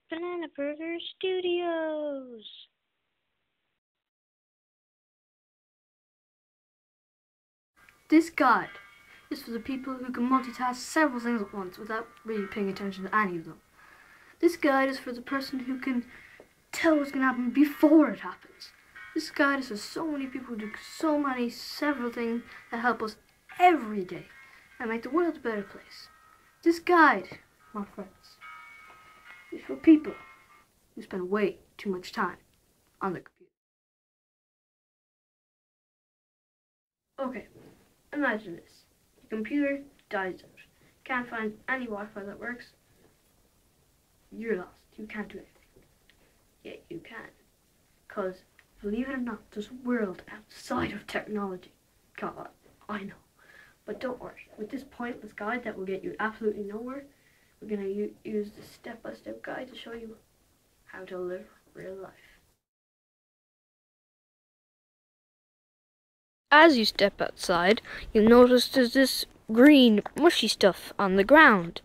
Banana Burger Studios. This guide is for the people who can multitask several things at once without really paying attention to any of them. This guide is for the person who can tell what's going to happen before it happens. This guide is for so many people who do several things that help us every day and make the world a better place. This guide, my friends, is for people who spend way too much time on the computer. Okay, imagine this. Your computer dies out. Can't find any Wi-Fi that works. You're lost. You can't do anything. Yeah, you can. Because, believe it or not, there's a world outside of technology. God, I know. But don't worry. With this pointless guide that will get you absolutely nowhere, we're going to use the step-by-step guide to show you how to live real life. As you step outside, you'll notice there's this green, mushy stuff on the ground.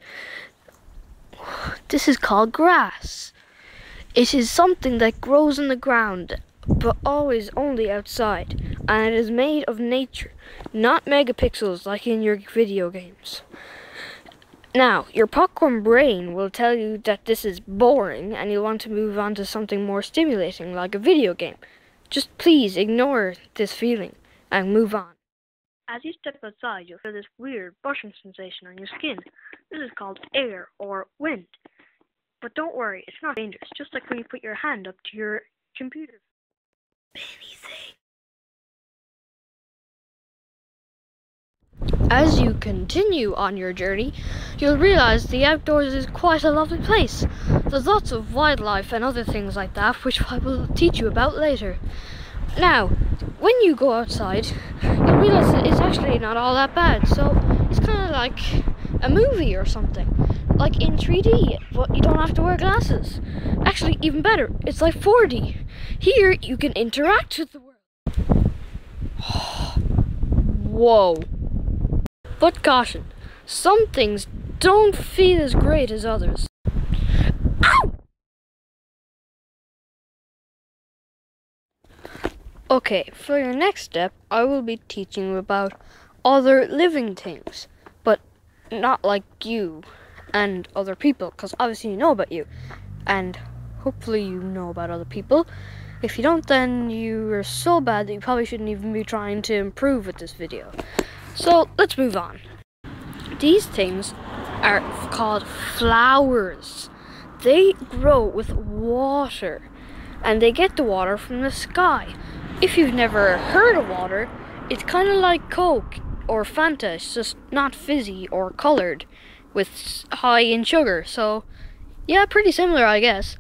This is called grass. It is something that grows in the ground, but always only outside, and it is made of nature, not megapixels like in your video games. Now, your popcorn brain will tell you that this is boring and you want to move on to something more stimulating like a video game. Just please ignore this feeling and move on. As you step outside, you'll feel this weird brushing sensation on your skin. This is called air or wind. But don't worry, it's not dangerous, just like when you put your hand up to your computer. Anything. As you continue on your journey, you'll realize the outdoors is quite a lovely place. There's lots of wildlife and other things like that, which I will teach you about later. Now, when you go outside, you'll realize that it's actually not all that bad. So it's kind of like a movie or something, like in 3D, but you don't have to wear glasses. Actually, even better, it's like 4D. Here, you can interact with the world. Whoa. But caution, some things don't feel as great as others. Ow! Okay, for your next step, I will be teaching you about other living things, but not like you and other people, because obviously you know about you, and hopefully you know about other people. If you don't, then you are so bad that you probably shouldn't even be trying to improve with this video. So let's move on. These things are called flowers. They grow with water, and they get the water from the sky. If you've never heard of water, it's kind of like Coke or Fanta. It's just not fizzy or colored with high in sugar. So yeah, pretty similar, I guess.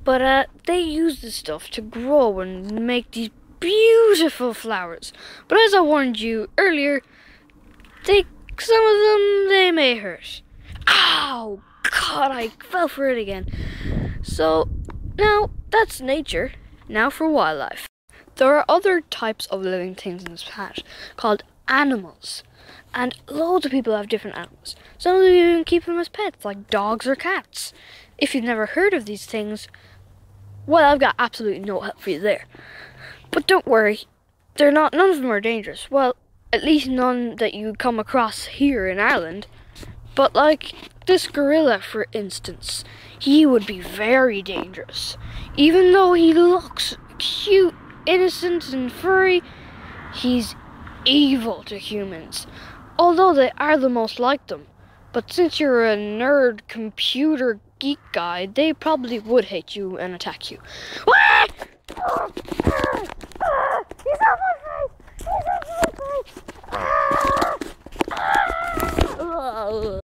But they use this stuff to grow and make these beautiful flowers. But as I warned you earlier, some of them, they may hurt. Ow! God, I fell for it again. So, now, that's nature. Now for wildlife. There are other types of living things on this planet called animals. And loads of people have different animals. Some of them even keep them as pets, like dogs or cats. If you've never heard of these things, well, I've got absolutely no help for you there. But don't worry, none of them are dangerous. Well, at least none that you come across here in Ireland. But like this gorilla, for instance, he would be very dangerous. Even though he looks cute, innocent and furry, he's evil to humans. Although they are the most like them. But since you're a nerd computer geek guy, they probably would hate you and attack you. What? He's on my face!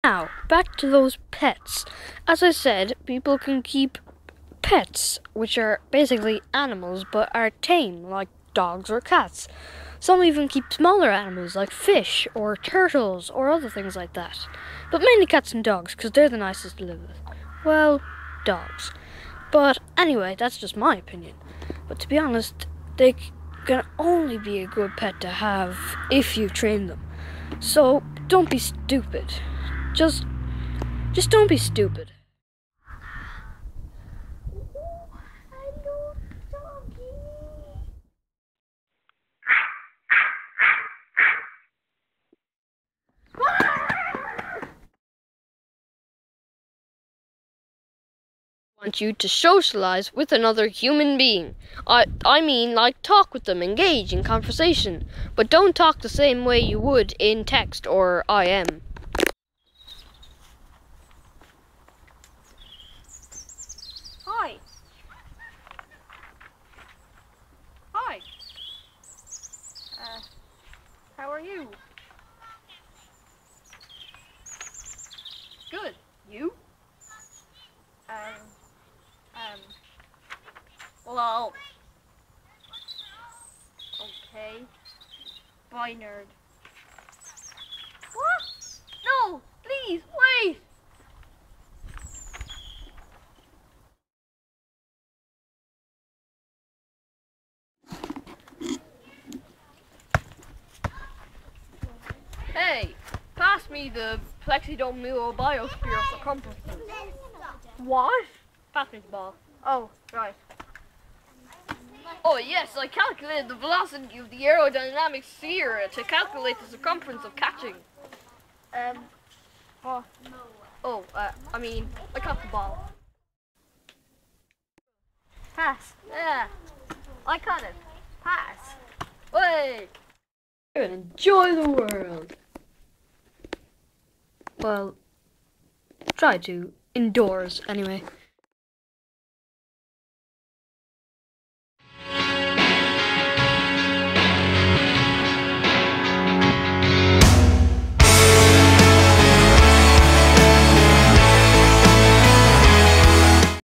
Now, back to those pets. As I said, people can keep pets, which are basically animals but are tame, like dogs or cats. Some even keep smaller animals like fish or turtles or other things like that. But mainly cats and dogs, because they're the nicest to live with. Well, dogs. But anyway, that's just my opinion. But to be honest, they can only be a good pet to have if you train them. So don't be stupid. Just don't be stupid. want you to socialize with another human being. I mean, like, talk with them, engage in conversation, but don't talk the same way you would in text or IM. Hi. Hi. How are you? Good. You? Well, okay. Bye, nerd. What? No, please, wait! Hey, pass me the Plexidome Biosphere circumference. What? Pass me the ball. Oh, right. Oh yes, I calculated the velocity of the aerodynamic sphere to calculate the circumference of catching. What? Oh, I mean, I caught the ball. Pass. Yeah, I caught it. Pass. Wait. Enjoy the world. Well, try to. Indoors, anyway.